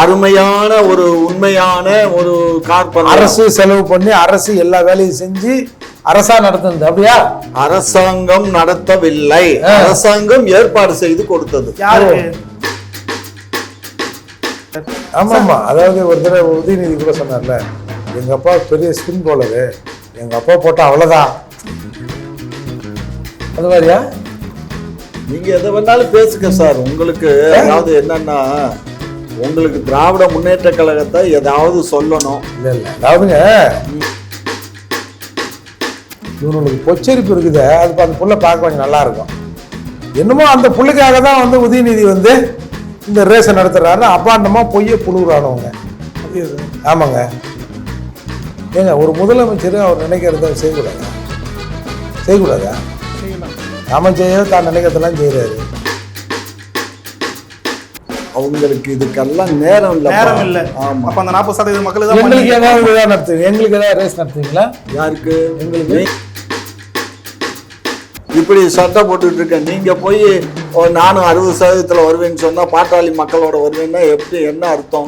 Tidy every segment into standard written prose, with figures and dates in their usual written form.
அருமையான ஒரு உண்மையான ஒரு கார் அரசு செலவு பண்ணி அரசு எல்லா வேலையும் செஞ்சு அரசா நடத்துது. அப்படியா? அரசாங்கம் நடத்தவில்லை, அரசாங்கம் ஏற்பாடு செய்து கொடுத்தது. ஆமா ஆமா. அதாவது ஒரு தடவை உதயநிதி கூட சொன்னார்ல, எங்க அப்பா பெரிய ஸ்பின் போலரு, எங்க அப்பா போட்டா அவ்வளவுதான். அது மாதிரியா? நீங்க எதை வேணாலும் பேசுங்க சார். உங்களுக்கு அதாவது என்னன்னா, உங்களுக்கு திராவிட முன்னேற்ற கழகத்தை ஏதாவது சொல்லணும். இல்ல இல்ல, அதாவதுங்க இவங்களுக்கு பொச்சரிப்பு இருக்குது. அது அந்த புள்ள பார்க்க கொஞ்சம் நல்லா இருக்கும். என்னமோ அந்த புள்ளைக்காக தான் வந்து உதயநிதி வந்து இந்த ரேஸை நடத்துறாருன்னா அப்பாண்டமா பொய்ய புழுகுறானவங்க. ஆமாங்க. ஏங்க ஒரு முதலமைச்சர் அவர் நினைக்கிறத செய்யக்கூடாதா? செய்யக்கூடாதா? அமைச்சர் தான் நினைக்கிறதெல்லாம் செய்யறாரு. அவங்களுக்கு இதுக்கெல்லாம் நேரம் இல்ல. ஆமா. அப்ப அந்த 40% மக்கள் தான் எங்களுக்கு ஏதாவது விழா நடத்துவீங்க, எங்களுக்கு ஏதாவது ரேஸ் நடத்துவீங்களா? யாருக்கு? எங்களுக்கு. இப்படி சட்டம் போட்டுட்டு இருக்கேன். நீங்க போய் நானும் 60% வருவேன்னு சொன்னா பாட்டாளி மக்களோட வருவேன்னா எப்படி, என்ன அர்த்தம்?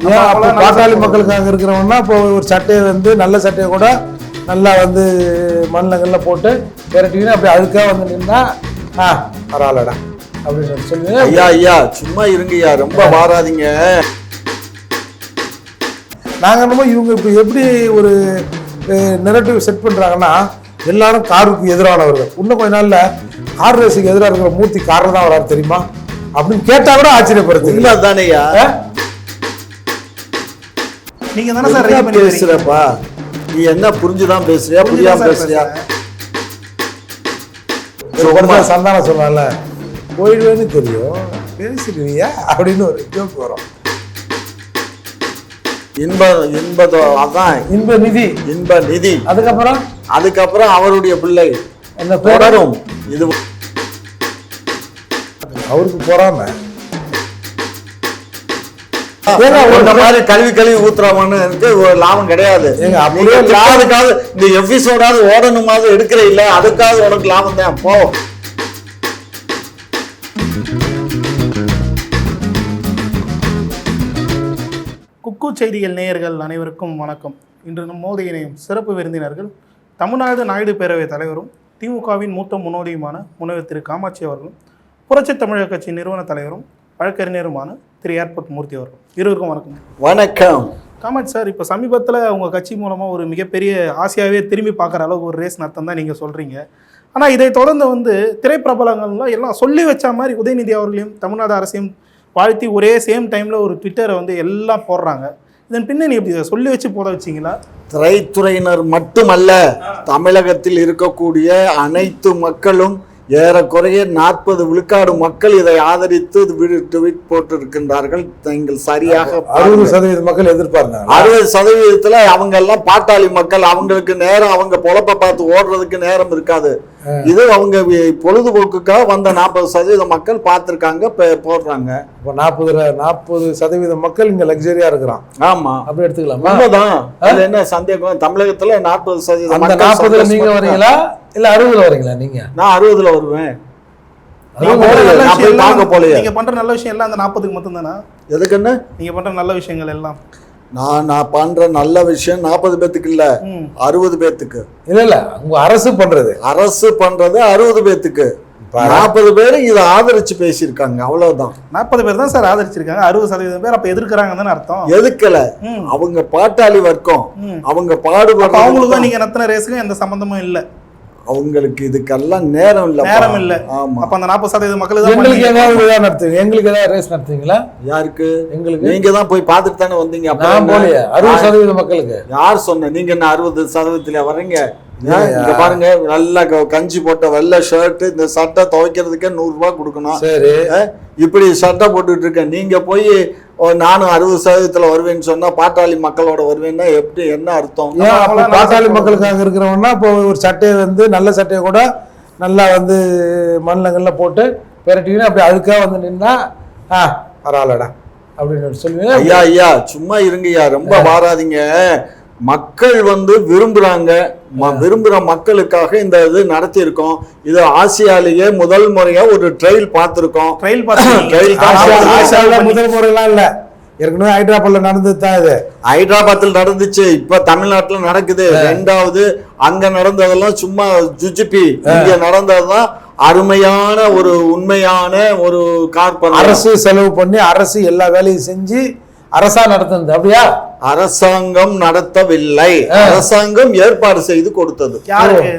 பாட்டாளி மக்களுக்காக இருக்கிறவங்கன்னா இப்போ ஒரு சட்டையை வந்து நல்ல சட்டையை கூட நல்லா வந்து மண்ணங்கள்ல போட்டு விரட்டிங்கன்னா அப்படி அதுக்காக வந்து நின்னா பரவாயில்லடா அப்படின்னு சொல்லுவீங்க. ஐயா ஐயா சும்மா இருங்கய்யா, ரொம்ப வாராதீங்க. நாங்க என்னமோ இவங்க இப்போ எப்படி ஒரு நெரட்டிவ் செட் பண்றாங்கன்னா, எல்லாரும் காருக்கு எதிரானவர்கள். இன்னும் கொஞ்ச நாள்ல கார் ரேஸுக்கு எதிராக இருக்கிற மூர்த்தி காரில் தான் வராது தெரியுமா அப்படின்னு கேட்டா கூட ஆச்சரியப்படுது. இல்ல தானேயா? நீங்க தானே சார் பேசுறப்பா? நீ என்ன புரிஞ்சுதான் பேசுறியா, புரியாம பேசுறியா? சந்தானம் சொன்னால போயிடுவேன்னு தெரியும், பேசிடுவியா அப்படின்னு ஒரு ஜோக் வரும். அதான் இன்ப நிதி. அதுக்கப்புறம் அவருடைய பிள்ளை என்ன தொடரும். இது அவருக்கு போறாம மாதிரி கல்வி ஊத்துறாமன்னு ஒரு லாபம் கிடையாது. இந்த எபிசோடாவது ஓடணுமாவது எடுக்கிற இல்ல, அதுக்காக உனக்கு லாபம் தான். போ. குக்கு செய்திகள் நேயர்கள் அனைவருக்கும் வணக்கம். இன்று நம்மோடு இணையும் சிறப்பு விருந்தினர்கள் தமிழ்நாடு நாயுடு பேரவை தலைவரும் திமுகவின் மூத்த முன்னோடியுமான முனைவர் திரு காமாட்சி அவர்களும், புரட்சி தமிழக கட்சி நிறுவன தலைவரும் வழக்கறிஞருமான திரு ஏர்பத் மூர்த்தி அவர்கள். இருவருக்கும் வணக்கம். வணக்கம். காமாட்சி சார், இப்போ சமீபத்தில் உங்கள் கட்சி மூலமாக ஒரு மிகப்பெரிய ஆசையாகவே திரும்பி பார்க்குற அளவுக்கு ஒரு ரேஸ் நடத்தம் தான் நீங்கள் சொல்கிறீங்க. ஆனால் இதை தொடர்ந்து வந்து திரைப்பிரபலங்கள்லாம் எல்லாம் சொல்லி வச்ச மாதிரி உதயநிதி அவர்களையும் தமிழ்நாடு அரசையும் வாழ்த்தி ஒரே சேம் டைமில் ஒரு ட்விட்டரை வந்து எல்லாம் போடுறாங்க. இதன் பின்னணி எப்படி சொல்லி வச்சு போட வச்சிங்களா? திரைத்துறையினர் மட்டுமல்ல, தமிழகத்தில் இருக்கக்கூடிய அனைத்து மக்களும் ஏறக்குறைய 40 விழுக்காடு மக்கள் இதை ஆதரித்து ட்வீட் போட்டிருக்கின்றார்கள். நீங்கள் சரியாக 60% மக்கள் எதிர்பார்த்தாங்க. 60% அவங்க எல்லாம் பாட்டாளி மக்கள். அவங்களுக்கு நேரம், அவங்க பொழப்ப பார்த்து ஓடுறதுக்கு நேரம் இருக்காது. இது அவங்க பொழுதுபோக்குக்காக வந்த 40% மக்கள் பார்த்திருக்காங்க, போடுறாங்க. இப்போ 40% மக்கள் இங்க லக்ஸரியா இருக்கிறான். ஆமா, அப்படி எடுத்துக்கலாம். உண்மைதான். அது என்ன சந்தேகம்? தமிழகத்துல 40% அந்த 40 நீங்க வரீங்களா இல்ல 60 வரீங்களா? நீங்க? நான் 60 வருவேன். நீங்க பண்ற நல்ல விஷயம் எல்லாம் அந்த 40க்கு மட்டும் தானா? எதுக்குன்னு? நீங்க பண்ற நல்ல விஷயங்கள் எல்லாம் நான் பண்ற நல்ல விஷயம் 40 பேத்துக்கு இல்ல, 60 பேத்துக்கு. இல்ல உங்க அரசு பண்றது 60 பேத்துக்கு. 40 பேர் இதை ஆதரிச்சு பேசியிருக்காங்க, அவ்வளவுதான். 40 பேர் தான் சார் ஆதரிச்சிருக்காங்க. 60% பேர் அப்ப எதிர்க்கிறாங்க தானே அர்த்தம்? எதுக்கல, அவங்க பாட்டாளி வர்க்கம், அவங்க பாடுபடுற. அவங்களுக்கும் நீங்க நடத்தின ரேஸுக்கும் எந்த சம்பந்தமும் இல்ல. அவங்களுக்கு இதுக்கெல்லாம் நேரம் இல்ல. ஆமா. அப்ப அந்த 40% மக்கள் எங்களுக்கு ஏதாவது விழா நடத்துவீங்க, எங்களுக்கு ஏதாவது ரேஸ் நடத்துவீங்களா? யாருக்கு? எங்களுக்கு. நீங்க தான் போய் பார்த்துட்டு தானே வந்தீங்க. அப்ப 60% மக்களுக்கு யார் சொன்ன? நீங்க என்ன 60%ல வர்றீங்க? இங்க பாருங்க, நல்லா கஞ்சி போட்ட வெள்ளை ஷர்ட், இந்த சட்டை துவைக்கிறதுக்கே 100 ரூபாய் கொடுக்கணும். சரி, இப்படி சட்டை போட்டுட்டு இருக்கேன். நீங்க போய் நானும் 60% வருவேன்னு சொன்னா பாட்டாளி மக்களோட வருவேன்னா எப்படி, என்ன அர்த்தம்? பாட்டாளி மக்களுக்காக இருக்கிறவன்னா இப்போ ஒரு சட்டையை வந்து நல்ல சட்டையை கூட நல்லா வந்து மண்ணங்கள்ல போட்டு விரட்டிங்கன்னா அப்படி அதுக்காக வந்து நின்னா பரவாயில்லடா அப்படின்னு சொல்லுவீங்க. ஐயா ஐயா சும்மா இருங்கய்யா, ரொம்ப வாராதீங்க. மக்கள் வந்து விரும்புறாங்க, விரும்புற மக்களுக்காக இந்த இது நடத்தி இருக்கோம். இது ஆசியாலேயே முதல் முறையா ஒரு ட்ரையல் பார்த்திருக்கோம். முதல் முறையெல்லாம் இல்ல, ஏற்கனவே ஹைதராபாத்ல நடந்தது தான் இது. ஹைதராபாத்தில் நடந்துச்சு, இப்ப தமிழ்நாட்டுல நடக்குது. ரெண்டாவது அங்க நடந்ததெல்லாம் சும்மா ஜுஜிபி, இங்க நடந்ததுதான் அருமையான ஒரு உண்மையான ஒரு கார். அரசு செலவு பண்ணி அரசு எல்லா வேலையும் செஞ்சு அரசா நடத்துது, அப்படியா? அரசாங்கம் நடத்தவில்லை, அரசாங்கம் ஏற்பாடு செய்து கொடுத்தது. யாருக்கு?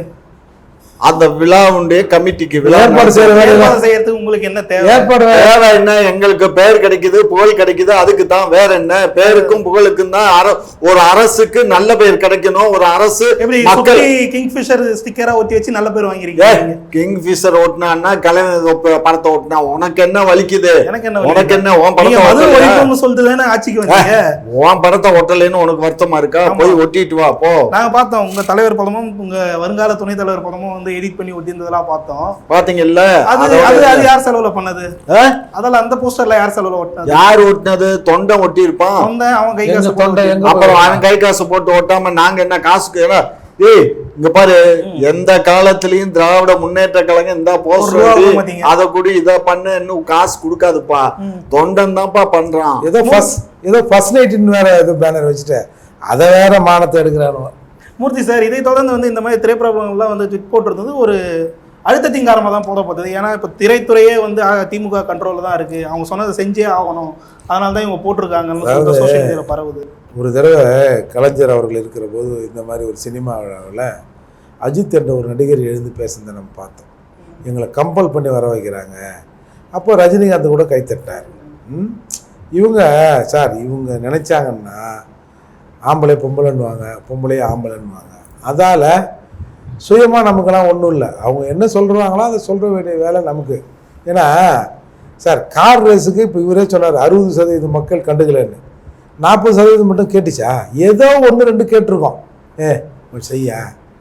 அந்த விழாவுடைய கமிட்டிக்கு. ஏற்பாடு செய்யறதுக்கு உங்களுக்கு என்ன தேவை? தேவை என்ன? எங்களுக்கு பெயர் கிடைக்குது, புகழ் கிடைக்குது, அதுக்கு தான். வேற என்ன? பேருக்கும் புகழுக்கும் தான். ஒரு அரசுக்கு நல்ல பெயர் கிடைக்கணும். ஒரு அரசு மக்கள் கிங்ஃபிஷர் ஸ்டிக்கரா ஒட்டி வச்சு நல்ல பேர் வாங்கிருக்கீங்க. கிங்ஃபிஷர் ஓட்டுனா கலைஞர் படத்தை ஓட்டுனா உனக்கு என்ன வலிக்குது? எனக்கு என்ன? உனக்கு என்ன? உன் படத்தை சொல்லிட்டு தானே ஆட்சிக்கு வந்தீங்க. உன் படத்தை ஓட்டலைன்னு உனக்கு வருத்தமா இருக்கா? போய் ஒட்டிட்டு வா போ. நாங்க பார்த்தோம் உங்க தலைவர் படமும் உங்க வருங்கால துணை தலைவர் படமும் எடிட் பண்ணி ஒட்டியிருந்ததெல்லாம் பார்த்தோம். பாத்தீங்கல்ல? அது யார் செலவுல பண்ணது? அதெல்லாம் அந்த போஸ்டர்ல யார் செலவுல ஒட்டினது? யார் ஒட்டினது? தொண்டை ஒட்டி இருப்பான். அவன் கை காசு அப்புறம் அவன் கை காசு போட்டு ஒட்டாம நாங்க என்ன காசுக்கு? ஏய் இங்க பாரு, எந்த காலத்திலயும் திராவிட முன்னேற்ற கழகம் இந்த போஸ்டர் அத கூட இத பண்ணு இன்னும் காசு கொடுக்காதுப்பா. தொண்டன் தான்ப்பா பண்றான். ஏதோ ஃபர்ஸ்ட் நைட் வேற ஏதோ பேனர் வச்சுட்டு அதை வேற மானத்தை எடுக்கிறாரு. மூர்த்தி சார், இதை தொடர்ந்து இந்த மாதிரி திரைப்பிரபலங்கள்லாம் ட்விட் போட்டிருந்தது ஒரு அழுத்தத்தின் காரணமாக தான் போடப்பட்டது. ஏன்னா இப்போ திரைத்துறையே திமுக கண்ட்ரோலில் தான் இருக்குது, அவங்க சொன்னதை செஞ்சே ஆகணும், அதனால தான் இவங்க போட்டிருக்காங்கன்னு சோஷியல் மீடியாவில் பரவுது. ஒரு தடவை கலைஞர் அவர்கள் இருக்கிற போது இந்த மாதிரி ஒரு சினிமா விழாவில் அஜித் என்ற ஒரு நடிகர் எழுந்து பேசுனதை நம்ம பார்த்தோம். எங்களை கம்பல் பண்ணி வர வைக்கிறாங்க. அப்போ ரஜினிகாந்த் கூட கைத்தட்டார். இவங்க சார் இவங்க நினச்சாங்கன்னா ஆம்பளை பொம்பளைன்னுவாங்க, பொம்பளையே ஆம்பளைன்னுவாங்க. அதால் சுயமாக நமக்கெல்லாம் ஒன்றும் இல்லை. அவங்க என்ன சொல்கிறாங்களோ அதை சொல்கிற வேண்டிய வேலை நமக்கு. ஏன்னா சார் கார் ரேஸுக்கு இப்போ இவரே சொன்னார் 60% மக்கள் கண்டுக்கலன்னு, 40% மட்டும் கேட்டுச்சா? ஏதோ 1-2 கேட்டிருக்கோம்.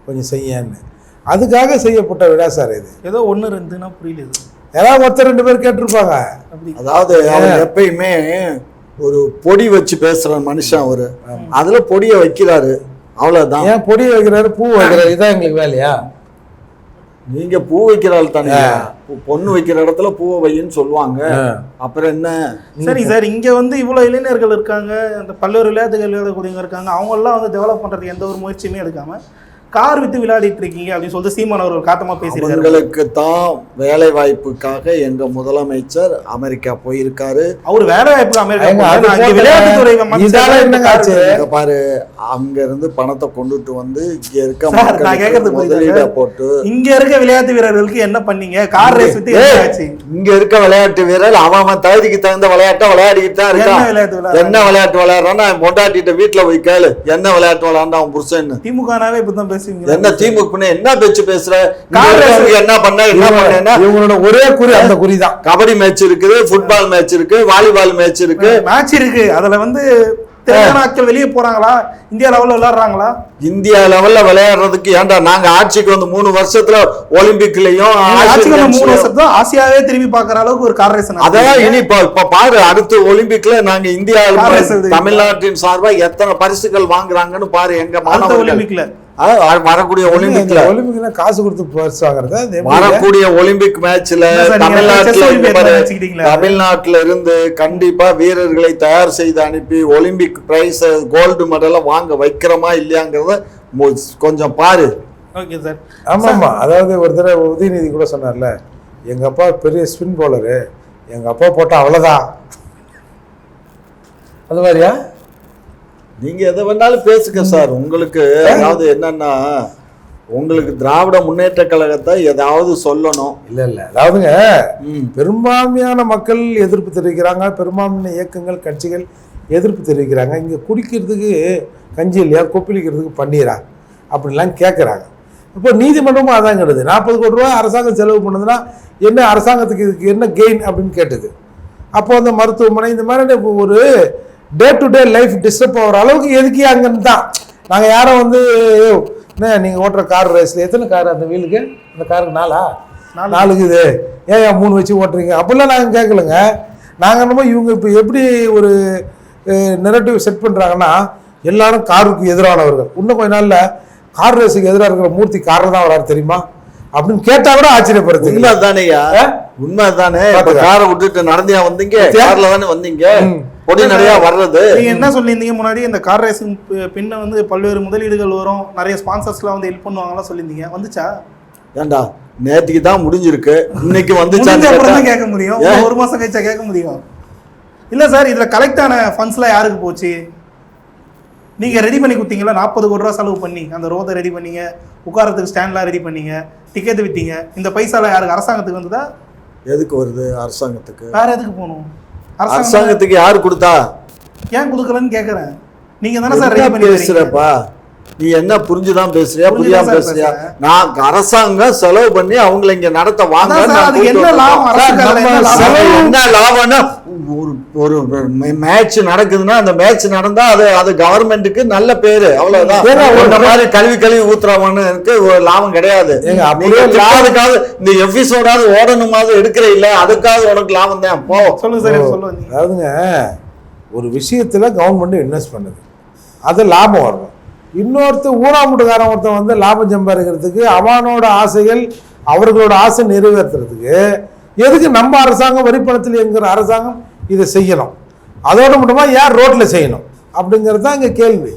கொஞ்சம் செய்யன்னு. அதுக்காக செய்யப்பட்ட விழா சார் இது. ஏதோ 1-2னா புரியல. ஏதாவது 1-2 பேர் கேட்டிருப்பாங்க. அதாவது எப்பயுமே ஒரு பொடி வச்சு பேசுற மனுஷன் அவரு, அதுல பொடிய வைக்கிறாரு, அவ்வளவுதான். ஏன் பொடி வைக்கிறாரு, பூ வைக்கிறாரு, இதான் எங்களுக்கு வேலையா? நீங்க பூ வைக்கிறாள் தானே, பொண்ணு வைக்கிற இடத்துல பூவை வையின்னு சொல்லுவாங்க. அப்புறம் என்ன? சரி சார், இங்க இவ்வளவு இளைஞர்கள் இருக்காங்க, அந்த பல்வேறு விளையாட்டுகள் விளையாடக்கூடியவங்க இருக்காங்க, அவங்க எல்லாம் டெவலப் பண்றதுக்கு எந்த ஒரு முயற்சியுமே எடுக்காம கார் வித்து விளையாடிட்டு இருக்கீங்க அப்படின்னு சொல்லிட்டு சீமான் அவர்கள் காட்டமா பேசியிருக்காரு. உங்களுக்கு தான் வேலை வாய்ப்புக்காக எங்க முதலமைச்சர் அமெரிக்கா போயிருக்காரு. அவர் வேலை வாய்ப்பு அமெரிக்கா விளையாட்டுத்துறை பாரு, அங்க இருந்து பணத்தை கொண்டுட்டு வந்து இங்க இருக்க முதலீட போட்டு இங்க இருக்க விளையாட்டு வீரர்களுக்கு என்ன பண்ணீங்க? கார் ரேஸ் வித்து இங்க இருக்க விளையாட்டு வீரர் அவன் தகுதிக்கு தகுந்த விளையாட்டை விளையாடிக்கிட்டு தான் இருக்கான். என்ன விளையாட்டு விளையாடுறான்னா வீட்டுல போய் கேளு, என்ன விளையாட்டு விளையாண்டா அவன் புருஷன். திமுகனாவே இப்பதான் என்ன திமுக என்ன பேச்சு பேசுற? என்ன பண்ண இவங்களோட ஒரே குறி அந்த குறிதான். கபடி மேட்ச் இருக்குது, ஃபுட்பால் மேட்ச் இருக்கு, வாலிபால் மேட்ச் இருக்கு. அதுல திறனாக்கள் வெளியே போறாங்களா? இந்தியா லெவல்ல விளையாடுறாங்களா? இந்தியா லெவல்ல விளையாடுறதுக்கு ஏன்டா நாங்க ஆட்சிக்கு 3 வருஷத்துல ஒலிம்பிக்லயும் 3 வருஷத்துல ஆசியாவே திரும்பி பாக்குற அளவுக்கு ஒரு கார் ரேஸ். அதான் இனி இப்ப பாரு, அடுத்த ஒலிம்பிக்ல நாங்க இந்தியா தமிழ்நாட்டின் சார்பா எத்தனை பரிசுகள் வாங்குறாங்கன்னு பாரு. எங்க மாணவ ஒலிம்பிக்ல வரக்கூடிய ஒலிம்பிக்ல காசு கொடுத்து பரிசு வாங்குறது. வரக்கூடிய ஒலிம்பிக் மேட்ச்ல தமிழ்நாட்டுல இருந்து கண்டிப்பா வீரர்களை தயார் செய்து அனுப்பி ஒலிம்பிக் பிரைஸ் கோல்டு மெடல் வாங்க வைக்கிறோமா இல்லையாங்கிறத கொஞ்சம் பாரு. Okay sir. ஆமா ஆமா, அதாவது ஒரு தடவை உதயநிதி கூட சொன்னார்ல, எங்க அப்பா பெரிய ஸ்பின் பவுலரு, எங்க அப்பா போட்டா அவ்வளவுதான். அது மாதிரியா? நீங்க எதை வேணாலும் பேசுங்க சார். உங்களுக்கு அதாவது என்னன்னா, உங்களுக்கு திராவிட முன்னேற்ற கழகத்தை ஏதாவது சொல்லணும். இல்ல அதாவதுங்க, பெரும்பான்மையான மக்கள் எதிர்ப்பு தெரிவிக்கிறாங்க, பெரும்பான்மையான இயக்கங்கள் கட்சிகள் எதிர்ப்பு தெரிவிக்கிறாங்க. இங்க குடிக்கிறதுக்கு கஞ்சி இல்லையா, கொப்பளிக்கிறதுக்கு பன்னீரா அப்படின்லாம் கேட்குறாங்க. இப்போ நீதிமன்றமும் அதான் கேட்டது. 40 கோடி ரூபா அரசாங்கம் செலவு பண்ணுதுன்னா என்ன, அரசாங்கத்துக்கு இதுக்கு என்ன கெயின் அப்படின்னு கேட்டது. அப்போ அந்த மருத்துவமனை இந்த மாதிரி ஒரு day to day life disturb ஆகிற அளவுக்கு எதுக்கே அங்கன்னு தான். நாங்கள் யாரும் என்ன நீங்கள் ஓட்டுற கார் ரேஸில் எத்தனை கார் அந்த வீலுக்கு, அந்த காருக்கு 4 இது ஏன் 3 வச்சு ஓட்டுறீங்க அப்படிலாம் நாங்கள் கேட்கலங்க. நாங்கள் என்னமோ இவங்க இப்போ எப்படி ஒரு நெரட்டிவ் செட் பண்ணுறாங்கன்னா, எல்லாரும் காருக்கு எதிரானவர்கள். இன்னும் கொஞ்ச நாளில் கார் ரேஸுக்கு எதிராக இருக்கிற மூர்த்தி காரில் தான் வராரு தெரியுமா அப்படின்னு கேட்டா கூட ஆச்சரியப்படுது. உண்மை தானே, உண்மை தானே. காரை விட்டுட்டு நடந்தியா வந்தீங்க? கார்ல தானே வந்தீங்க. பொடி நிறைய வர்றது. நீங்க என்ன சொல்லியிருந்தீங்க முன்னாடி, இந்த கார் ரேசிங் பின்ன வந்து பல்வேறு முதலீடுகள் வரும், நிறைய ஸ்பான்சர்ஸ்லாம் வந்து ஹெல்ப் பண்ணுவாங்கலாம் சொல்லியிருந்தீங்க. வந்துச்சா? ஏண்டா நேற்றுக்கு தான் முடிஞ்சிருக்கு, இன்னைக்கு வந்துச்சா கேட்க முடியும்? ஒரு மாசம் கழிச்சா கேட்க முடியும்? இல்ல சார், இதுல கலெக்ட் ஆன ஃபண்ட்ஸ்லாம் யாருக்கு போச்சு? நீங்க ரெடி பண்ணி கொடுத்தீங்களா? 40 கோடி ரூபா செலவு பண்ணி அந்த ரோதை ரெடி பண்ணீங்க, உட்காரத்துக்கு ஸ்டாண்ட்லாம் ரெடி பண்ணீங்க, டிக்கெட் விட்டீங்க. இந்த பைசாலாம் யாருக்கு? அரசாங்கத்துக்கு வந்ததா? எதுக்கு வருது அரசாங்கத்துக்கு? வேற எதுக்கு போகணும்? அரசாங்கத்துக்கு யாரு கொடுத்தா? ஏன் கொடுக்கலன்னு கேட்கறேன். நீங்க தானே சார் ரெடி பண்ணி பேசுறப்பா. நீ என்ன புரிஞ்சுதான் பேசுறியா, புரியாம பேசுறியா? நான் அரசாங்கம் செலவு பண்ணி அவங்களை இங்க நடத்த வாங்க. என்ன லாபம்னா ஒரு மேட்ச் நடக்குதுன்னா அந்த மேட்ச் நடந்தா அது கவர்மெண்ட்டுக்கு நல்ல பேரு, அவ்வளவுதான். இந்த மாதிரி கல்வி ஊத்துறவன்னு ஒரு லாபம் கிடையாது. இந்த எபிசோடாவது ஓடணுமாவது எடுக்கிற இல்ல, அதுக்காக உனக்கு லாபம் தான். போ சொல்லுங்க சார், சொல்லுங்க. அதாவதுங்க, ஒரு விஷயத்துல கவர்மெண்ட் இன்வெஸ்ட் பண்ணுது, அது லாபம் வரும். இன்னொருத்தர் ஊனாமுட்டுக்காரன் ஒருத்தன் வந்து லாபம் சம்பாதிக்கிறதுக்கு, அவனோட ஆசைகள் அவர்களோட ஆசை நிறைவேற்றுறதுக்கு எதுக்கு நம்ம அரசாங்கம் வரிப்பணத்தில் என்கிற அரசாங்கம் இதை செய்யணும்? அதோட மட்டுமா ஏன் ரோட்டில் செய்யணும் அப்படிங்கிறது தான் இங்கே கேள்வி.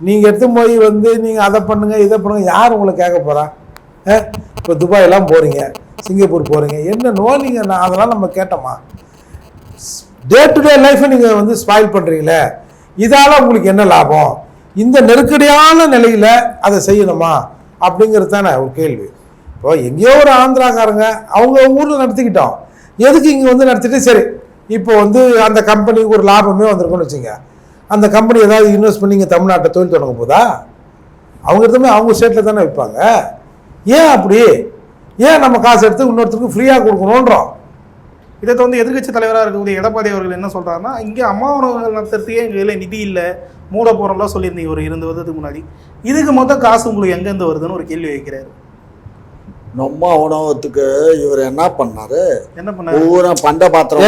நீங்கள் எடுத்து போய் வந்து நீங்கள் அதை பண்ணுங்க இதை பண்ணுங்க, யார் உங்களை கேட்க போகிறா? இப்போ துபாயெல்லாம் போகிறீங்க, சிங்கப்பூர் போகிறீங்க, என்ன நோய் நீங்கள் அதெல்லாம் நம்ம கேட்டோமா? டே டு டே லைஃப்பை நீங்கள் வந்து ஸ்பாயில் பண்ணுறீங்களே, இதால் உங்களுக்கு என்ன லாபம்? இந்த நெருக்கடியான நிலையில் அதை செய்யணுமா அப்படிங்கிறது தானே ஒரு கேள்வி. இப்போ எங்கேயோ ஒரு ஆந்திராக்காரங்க அவங்க ஊரில் நடத்திக்கிட்டோம், எதுக்கு இங்கே வந்து நடத்திட்டு சரி இப்போ வந்து அந்த கம்பெனிக்கு ஒரு லாபமே வந்திருக்குன்னு வச்சுங்க, அந்த கம்பெனி ஏதாவது இன்வெஸ்ட் பண்ணி இங்கே தமிழ்நாட்டை தொழில் தொடங்க போதா? அவங்க எடுத்துமே அவங்க ஸ்டேட்டில் தானே வைப்பாங்க. ஏன் அப்படி? ஏன் நம்ம காசு எடுத்து இன்னொருத்தருக்கு ஃப்ரீயாக கொடுக்கணுன்றோம்? இதை வந்து எதிர்கட்சி தலைவராக இருக்கக்கூடிய எடப்பாடி அவர்கள் என்ன சொல்கிறாருன்னா, இங்கே அம்மா உணவகங்கள் நடத்துறதுக்கே எங்கள் கையில் நிதி இல்லை, மூட போகிறோம்லாம் சொல்லியிருந்தீங்க ஒரு 2 வருடத்துக்கு முன்னாடி. இதுக்கு மொத்தம் காசு உங்களுக்கு எங்கேருந்து வருதுன்னு ஒரு கேள்வி வைக்கிறாரு. நம்ம உணவகத்துக்கு இவர் என்ன பண்ணாரு? என்ன பண்ணாரு? பூரா பண்ட பாத்திரம்.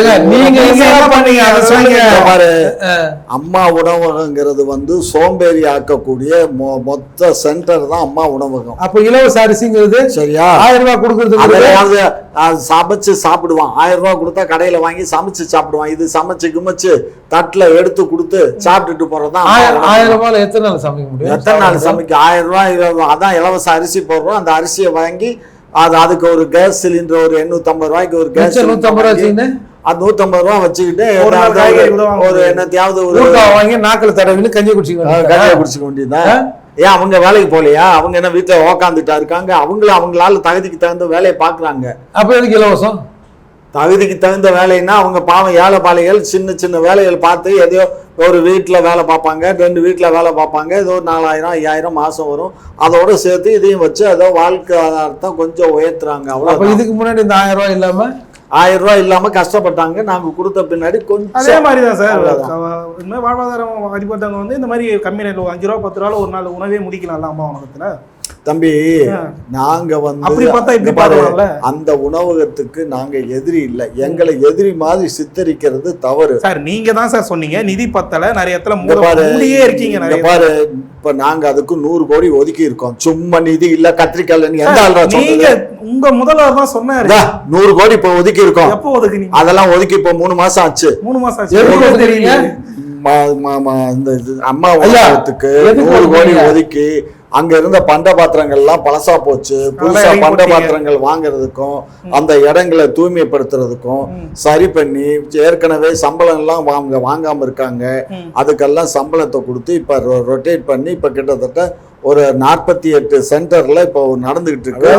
அம்மா உணவகங்கிறது வந்து சோம்பேறி ஆக்கக்கூடிய மொத்த சென்டர் தான் அம்மா உணவகம். அப்ப இலவச அரிசிங்கிறது சரியா 1000 ரூபாய் கொடுக்கறது, சமைச்சு சாப்பிடுவான். 1000 ரூபாய் கொடுத்தா கடையில வாங்கி சமைச்சு சாப்பிடுவான். இது சமைச்சு குமைச்சு தட்டுல எடுத்து கொடுத்து சாப்பிட்டுட்டு போறதுதான். 1000 ரூபாய் எத்தனை நாள் சமைக்க முடியும்? எத்தனை நாள் சமைக்க? 1000 ரூபாய் அதான் இலவச அரிசி போடுறோம். அந்த அரிசியை வாங்கி அதுக்கு ஒரு கேஸ் சிலிண்டர் ஒரு 850 ரூபாய்க்கு ஒரு கேஸ் 150 ரூபாய், அது 150 ரூபாய் வச்சுக்கிட்டு ஒரு என்னத்தையாவது ஒரு வாங்கி நாக்கில் தடவின்னு கஞ்சி குடிச்சுக்க வேண்டியதுதான். ஏன் அவங்க வேலைக்கு போகலையா? அவங்க என்ன வீட்டுல உக்காந்துட்டா இருக்காங்க? அவங்களால தகுதிக்கு தகுந்த வேலையை பாக்குறாங்க. அப்ப எதுக்கு இலவசம்? தகுதிக்கு தகுந்த வேலைன்னா அவங்க பாவம் ஏழை பாலைகள் சின்ன சின்ன வேலைகள் பார்த்து எதையோ ஒரு வீட்டில் வேலை பார்ப்பாங்க, 2 வீட்டில் வேலை பார்ப்பாங்க, ஏதோ 4000 5000 மாதம் வரும். அதோட சேர்த்து இதையும் வச்சு ஏதோ வாழ்க்கை ஆதாரத்தை கொஞ்சம் உயர்த்துறாங்க. அவ்வளோ. இதுக்கு முன்னாடி இந்த 1000 ரூபாய் இல்லாமல் 1000 ரூபாய் இல்லாமல் கஷ்டப்பட்டாங்க. நாங்கள் கொடுத்த பின்னாடி கொஞ்சம் அதே மாதிரி தான் சார். இந்த வாழ்வாதாரம் அடிப்பட்டவங்க வந்து இந்த மாதிரி கம்மி ரேட்டில் 5 ரூபா 10 ரூபாவில் ஒரு நாள் உணவே முடிக்கலாம்ல அம்மா உணவகத்தில். தம்பி, நாங்க வந்து அந்த உணவகத்துக்கு நாங்க எதிரி இல்லை, எங்களை எதிரி மாதிரி சித்தரிக்கிறது தவறு சார். நீங்க தான் சார் சொன்னீங்க நிதி பத்தல, நிறைய இடத்துல மூடியே இருக்கீங்க பாரு. இப்ப நாங்க அதுக்கு 100 கோடி ஒதுக்கி இருக்கோம். சும்மா நிதி இல்ல கத்திரிக்காய் நீங்க உங்க முதல்வர் தான் சொன்னாரு 100 கோடி இப்ப ஒதுக்கி இருக்கோம். எப்போ ஒதுக்குனீங்க? அதெல்லாம் ஒதுக்கி இப்ப 3 மாசம் ஆச்சு. 3 மாசம் ஆச்சு. தெரியல. இந்த அம்மா உணவகத்துக்கு 100 கோடி ஒதுக்கி அங்க இருந்த பண்ட பாத்திரங்கள்லாம் பழசா போச்சு. புதுசா பண்ட பாத்திரங்கள் வாங்குறதுக்கும் அந்த இடங்களை தூய்மைப்படுத்துறதுக்கும் சரி பண்ணி ஏற்கனவே சம்பளம் எல்லாம் வாங்காம இருக்காங்க. அதுக்கெல்லாம் சம்பளத்தை கொடுத்து இப்ப ரொட்டேட் பண்ணி இப்ப கிட்டத்தட்ட ஒரு 48 சென்டர்ல இப்ப நடந்துகிட்டு இருக்கு.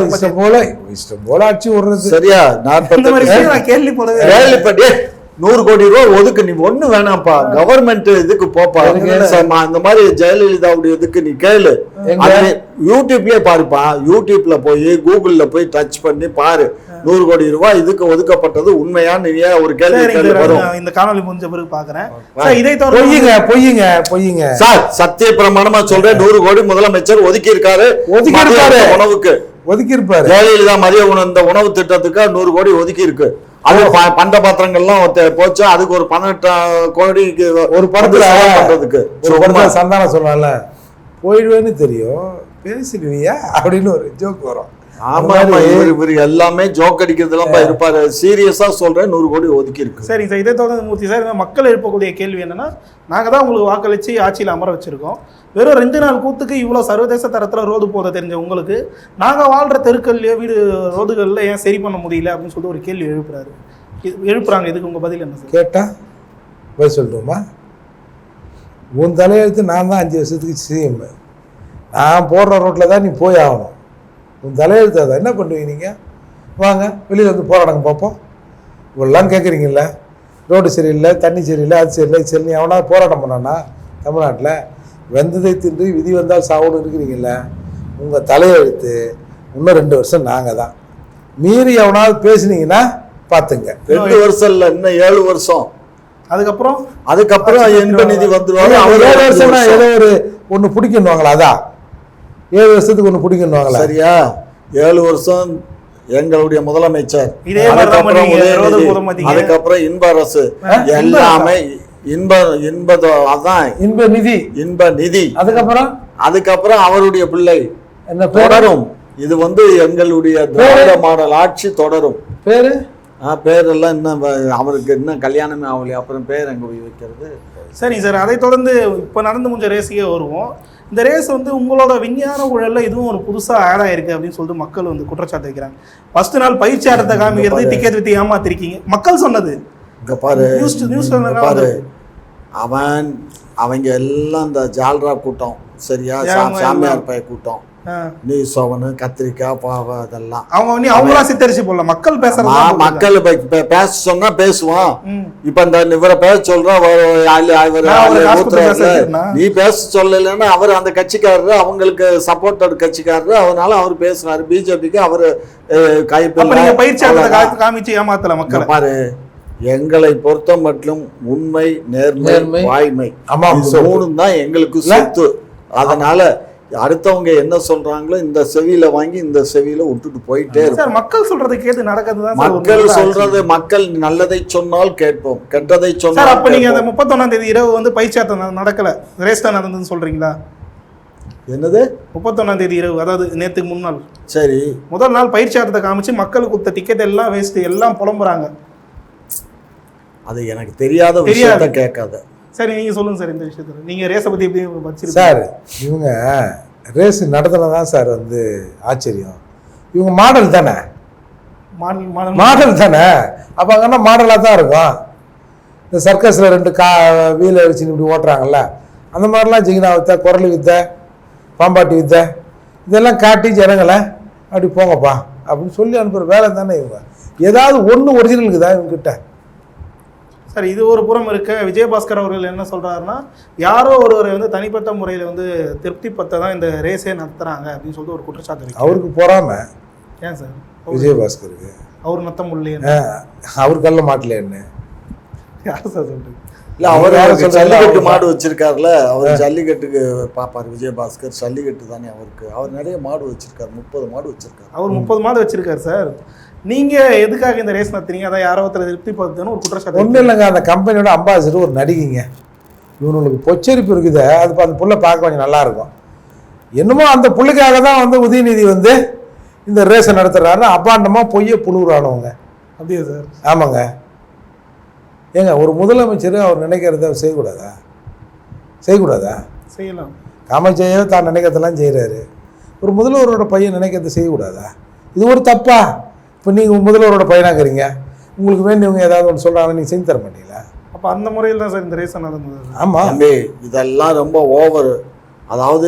இஷ்டம் போல ஆட்சி விடுறது சரியா? 48 கேள்விப்பட்டே 100 கோடி ரூபாய் ஒதுக்கு. நீ ஒண்ணு வேணாம்ப்பா, கவர்மெண்ட் இதுக்கு போப்பா. இந்த மாதிரி ஜெயலலிதாவுடைய இதுக்கு நீ கேளு. யூடியூப்லயே பாருப்பா. யூடியூப்ல போய் கூகுள்ல போய் டச் பண்ணி பாரு. 100 கோடி ரூபாய் இதுக்கு ஒதுக்கப்பட்டது உண்மையான ஒரு கேள்வி வரும். இந்த காணொலி முடிஞ்ச பிறகு பாக்குறேன். பொய்யுங்க சார், சத்திய பிரமாணமா சொல்றேன். 100 கோடி முதலமைச்சர் ஒதுக்கி இருக்காரு உணவுக்கு. ஒதுக்கி இருப்பாரு. ஜெயலலிதா மதிய இந்த உணவு திட்டத்துக்கு 100 கோடி ஒதுக்கி இருக்கு. அது பண்ட பாத்திரங்கள்லாம் போச்சு. அதுக்கு ஒரு 18 கோடிக்கு ஒரு படத்துல பண்றதுக்கு ஒரு படத்துல சந்தானம் சொல்லல போயிடுவேன்னு தெரியும் பேசிடுவியா அப்படின்னு ஒரு ஜோக் வரும். ஆமா ஆமா இவர் எல்லாமே ஜோக் அடிக்கிறதுலாம் இருப்பாரு. சீரியஸா சொல்றேன், 100 கோடி ஒதுக்கி இருக்கு. சரி சார், இதை தொடர்ந்து மூர்த்தி சார், மக்கள் எழுப்பக்கூடிய கேள்வி என்னன்னா, நாங்க தான் உங்களுக்கு வாக்களிச்சு ஆட்சியில் அமர வச்சிருக்கோம், வெறும் 2 நாள் கூத்துக்கு இவ்வளோ சர்வதேச தரத்தில் ரோடு போத தெரிஞ்ச உங்களுக்கு நாங்கள் வாழ்கிற தெருக்கள்லையோ வீடு ரோடுகளில் ஏன் சரி பண்ண முடியல அப்படின்னு சொல்லிட்டு ஒரு கேள்வி எழுப்புறாங்க. இதுக்கு உங்கள் பதில் என்ன சார்? கேட்டால் போய் சொல்லிட்டோமா? உன் தலையெழுத்து நான் தான் 5 வருஷத்துக்கு சிஎம், நான் போடுற ரோட்டில் தான் நீ போய் ஆகணும். உன் தலையெழுத்து அதை என்ன பண்ணுவீங்க நீங்கள்? வாங்க வெளியில் வந்து போராடுங்க பார்ப்போம். இவ்வளோலாம் கேட்குறீங்கள, ரோடு சரியில்லை, தண்ணி சரியில்லை, அது சரியில்லை, இது சரி, நீ அவனால் போராட்டம் பண்ணானா தமிழ்நாட்டில்? வெந்ததை தின்று விதி வந்தால் சாவுன்னு இருக்கிறீங்கள, உங்கள் தலையெழுத்து இன்னும் 2 வருஷம் நாங்கள் தான். மீறி எவனாவது பேசுனீங்கன்னா பார்த்துங்க. 2 வருஷம் இல்லை, இன்னும் 7 வருஷம். அதுக்கப்புறம் இன்ப நிதி வந்துருவாங்க. 7 வருஷம்னா ஏதோ ஒன்று பிடிக்கணுவாங்களா? அதான் 7 வருஷத்துக்கு ஒன்று பிடிக்கணுவாங்களா? சரியா? 7 வருஷம் எங்களுடைய முதலமைச்சர், அதுக்கப்புறம் இன்ப அரசு, எல்லாமே அதான் இன்ப நிதி. அதுக்கப்புறம் அவருடைய பிள்ளை என்ன தொடரும். இது எங்களுடைய திராவிட மாடல் ஆட்சி தொடரும். பேரெல்லாம் இன்னும் அவருக்கு இன்னும் கல்யாணமே ஆகலையே, அப்புறம் பேர் எங்கே போய் வைக்கிறது? சரி சார், அதை தொடர்ந்து இப்போ நடந்து முடிஞ்ச ரேஸுக்கே வருவோம். இந்த ரேஸ் உங்களோட விஞ்ஞான ஊழலில் இதுவும் ஒரு புதுசாக ஆட் ஆயிருக்கு அப்படின்னு சொல்லிட்டு மக்கள் குற்றச்சாட்டு வைக்கிறாங்க. ஃபர்ஸ்ட் நாள் பயிற்சி ஆட்டத்தை காமிக்கிறது, டிக்கெட் வித்து ஏமாத்திருக்கீங்க மக்கள் சொன்னது. இங்கே பாரு, பாரு, அவங்க எல்லாம் இந்த ஜால்ரா கூட்டம், சரியா, சாமியார் பைய கூட்டம், நீ சோவனு கத்திரிக்காய் பாவ அதெல்லாம் அவங்களா சித்தரிச்சு போடல. மக்கள் மக்கள் பேச சொன்னா பேசுவான். இப்ப இந்த இவரை பேச சொல்றான், நீ பேச சொல்லலைன்னா அவர் அந்த கட்சிக்காரரு, அவங்களுக்கு சப்போர்ட் கட்சிக்காரரு, அதனால அவர் பேசுறாரு. பிஜேபிக்கு அவரு கைப்பற்றி பயிற்சி காமிச்சு ஏமாத்தல மக்கள். பாரு, எங்களை பொறுத்த மட்டும் உண்மை, நேர்மை, வாய்மை, மூணும் தான் எங்களுக்கு சொத்து. அதனால அடுத்தவங்க என்ன சொல்றாங்களோ இந்த செவியில வாங்கி இந்த செவியில விட்டுட்டு போயிட்டே இருக்கும். மக்கள் சொல்றதை கேட்டு நடக்கிறது. மக்கள் சொல்றது, மக்கள் நல்லதை சொன்னால் கேட்போம், கெட்டதை சொன்னால். அப்ப நீங்க அந்த 31ஆம் தேதி இரவு பயிற்சியாட்டம் நடக்கல, ரேஸ் தான் நடந்ததுன்னு சொல்றீங்களா? என்னது 31ஆம் தேதி இரவு, அதாவது நேற்றுக்கு முன்னாள். சரி, முதல் நாள் பயிற்சியாட்டத்தை காமிச்சு மக்களுக்கு கொடுத்த டிக்கெட் எல்லாம் வேஸ்ட், எல்லாம் புலம்புறாங்க. அது எனக்கு தெரியாத விஷயத்த கேட்காத. சரி, நீங்க சொல்லுங்க சார் இந்த விஷயத்துல. நீங்க ரேஸை பத்தி எப்படி சார்? இவங்க ரேஸ் நடத்துனதான் சார் ஆச்சரியம். இவங்க மாடல் தானே, மாடல் தானே. அப்போ அங்கன்னா மாடலாக தான் இருக்கும். இந்த சர்க்கஸில் 2 வீலை வச்சுன்னு இப்படி ஓட்டுறாங்கல்ல, அந்த மாதிரிலாம் ஜிகினா வித்தை, குரலி வித்தை, பாம்பாட்டி வித்தை, இதெல்லாம் காட்டி ஜனங்களை அப்படி போங்கப்பா அப்படின்னு சொல்லி அனுப்புகிற வேலை தானே இவங்க. ஏதாவது ஒன்று ஒரிஜினலுக்கு தான் இவங்ககிட்ட. சார், இது ஒரு புறம் இருக்க, விஜயபாஸ்கர் அவர்கள் என்ன சொல்கிறாருன்னா, யாரோ ஒருவரை தனிப்பட்ட முறையில் திருப்திப்பட்ட தான் இந்த ரேஸே நடத்துகிறாங்க அப்படின்னு சொல்லிட்டு ஒரு குற்றச்சாட்டு இருக்கு. அவருக்கு போறாம. ஏன் சார் விஜயபாஸ்கருக்கு? அவர் நத்தம் உள்ளே அவர் கல்ல மாட்டல என்ன யார் சார் சொல்றீங்க? இல்லை, அவர் ஜல்லிக்கட்டு மாடு வச்சிருக்காருல, அவர் ஜல்லிக்கட்டுக்கு பார்ப்பார். விஜயபாஸ்கர் ஜல்லிக்கட்டு தானே அவருக்கு. அவர் நிறைய மாடு வச்சிருக்காரு, 30 மாடு வச்சிருக்காரு. அவர் 30 மாடு வச்சிருக்காரு சார். நீங்க எதுக்காக இந்த ரேஸ் நடத்துறீங்க? அதை யாரோ ஒருத்தர் திருப்தி பார்த்துன்னு ஒரு குற்றச்சாட்டு. ஒன்றும் இல்லைங்க, அந்த கம்பெனியோட அம்பாசிடர் ஒரு நடிகைங்க. இவனுக்கு பொச்சரிப்பு இருக்குது. அது அந்த புள்ள பார்க்க கொஞ்சம் நல்லா இருக்கும். என்னமோ அந்த புள்ளைக்காக தான் உதயநிதி இந்த ரேஸை நடத்துறாருன்னா அப்பாண்டமாக பொய்ய புழுவுறானவங்க. அப்படியே சார்? ஆமாங்க. ஏங்க, ஒரு முதலமைச்சர் அவர் நினைக்கிறத செய்யக்கூடாதா? செய்யலாம். காமச்சேயோ தான் நினைக்கிறதெல்லாம் செய்கிறாரு. ஒரு முதல்வரோட பையன் நினைக்கிறத செய்யக்கூடாதா? இது ஒரு தப்பா? இப்போ நீங்கள் முதல்வரோட பையனாக்குறீங்க, உங்களுக்கு வேண்டியவங்க ஏதாவது ஒன்று சொல்கிறாங்க, நீங்கள் செஞ்சு தர மாட்டீங்களா? அப்போ அந்த முறையில் தான் சார் இந்த ரேஸ் நடந்தது. ஆமாம் தம்பி, இதெல்லாம் ரொம்ப ஓவர். அதாவது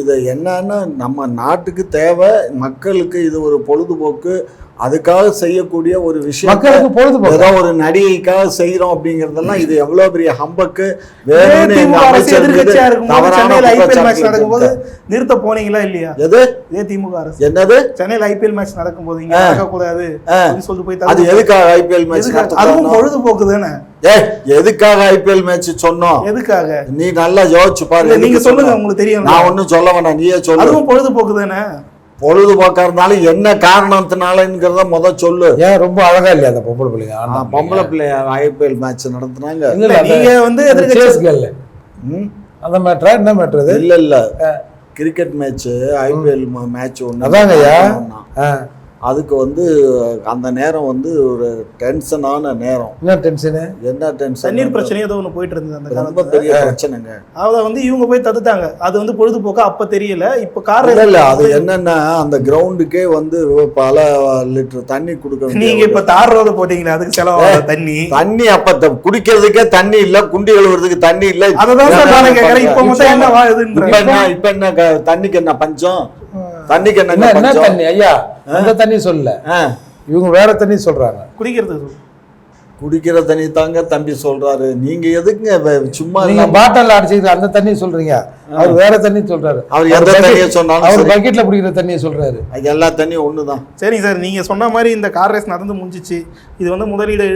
இது என்னன்னா, நம்ம நாட்டுக்கு தேவை, மக்களுக்கு இது ஒரு பொழுதுபோக்கு, அதுக்காக செய்யக்கூடிய ஒரு விஷயம். மக்களுக்கு பொழுதுபோக்கு, ஏதோ ஒரு நடிகைக்காக செய்யறோம் அப்படிங்கறதெல்லாம் இது எவ்வளவு பெரிய ஹம்பக்கு. நடக்கும்போது நிறுத்த போனீங்களா இல்லையா? எது திமுக அரசு என்னது சென்னையில் ஐபிஎல் மேட்ச் நடக்கும்போது இங்க நடக்கக்கூடாது சொல்லிட்டு போய், அது எதுக்காக ஐபிஎல் மேட்ச்? அதுவும் பொழுதுபோக்கு தானே. எதுக்காக ஐபிஎல் மேட்ச் சொன்னோம்? எதுக்காக நீ நல்லா யோசிச்சு பாரு. நீங்க சொல்லுங்க, உங்களுக்கு தெரியும். நான் ஒன்னும் சொல்ல வேணாம், நீயே சொல்லு. அதுவும் பொழுதுபோக்கு தானே. பொழுதுபோக்கா இருந்தாலும் என்ன காரணத்தினாலங்கிறத முதல் சொல்லு. ஏன் ரொம்ப அழகா இல்லையா அந்த பொம்பளை பிள்ளைங்க? பொம்பளை பிள்ளைய ஐபிஎல் மேட்ச் நடத்துனாங்க. நீங்க அந்த மேட்ரா என்ன மேட்ரு? இல்ல கிரிக்கெட் மேட்ச் ஐபிஎல் மேட்ச் ஒன்று அதாங்கய்யா. அதுக்கு வந்து அந்த நேரம் வந்து ஒரு டென்ஷனான நேரம். என்ன டென்ஷனு? என்ன டென்ஷன்? தண்ணீர் பிரச்சனை ஏதோ ஒன்று போயிட்டு இருந்தது அந்த ரொம்ப காலத்துல. பெரிய பிரச்சனைங்க. அதை வந்து இவங்க போய் தடுத்தாங்க. அது வந்து பொழுதுபோக்கா அப்ப தெரியல. இப்ப கார் இல்ல அது என்னன்னா அந்த கிரவுண்டுக்கே வந்து பல லிட்டர் தண்ணி கொடுக்க. நீங்க இப்ப தார் ரோடு போட்டீங்களா, அதுக்கு செலவாக தண்ணி அப்ப குடிக்கிறதுக்கே தண்ணி இல்ல, குண்டி கழுவுறதுக்கு தண்ணி இல்ல. அததான் சார் நானே கேக்குறேன். இப்ப மட்டும் என்ன வாழுதுன்ற இப்ப என்ன தண்ணிக்கு என்ன பஞ்சம்? தண்ணிக்கு என்ன என்ன பஞ்சம்? தண்ணி ஐயா? அந்த தண்ணி சொல்லல, இவங்க வேற தண்ணி சொல்றாங்க. குடிக்கிறது குடிக்கிற தண்ணி தாங்க தம்பி சொல்றாரு. நீங்க எதுக்குங்க சும்மா நீங்க பாட்டில் அடிச்சுக்கிற அந்த தண்ணி சொல்றீங்க, அவர் வேற தண்ணி சொல்றாரு. அவர் எந்த தண்ணியை சொன்னாலும் அவர் பக்கெட்ல குடிக்கிற தண்ணியை சொல்றாரு. எல்லா தண்ணியும் ஒண்ணுதான். சரிங்க சார், நீங்க சொன்ன மாதிரி இந்த கார் ரேஸ் நடந்து முடிஞ்சிச்சு. இது வந்து முதலீடு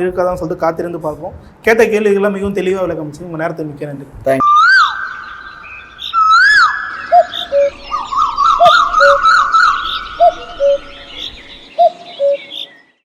இழுக்காதான் சொல்லிட்டு காத்திருந்து பார்ப்போம். கேட்ட கேள்விகள்லாம் மிகவும் தெளிவாக விளக்கமிச்சு. உங்க நேரத்தை மிக்க நன்றி. தேங்க்யூ.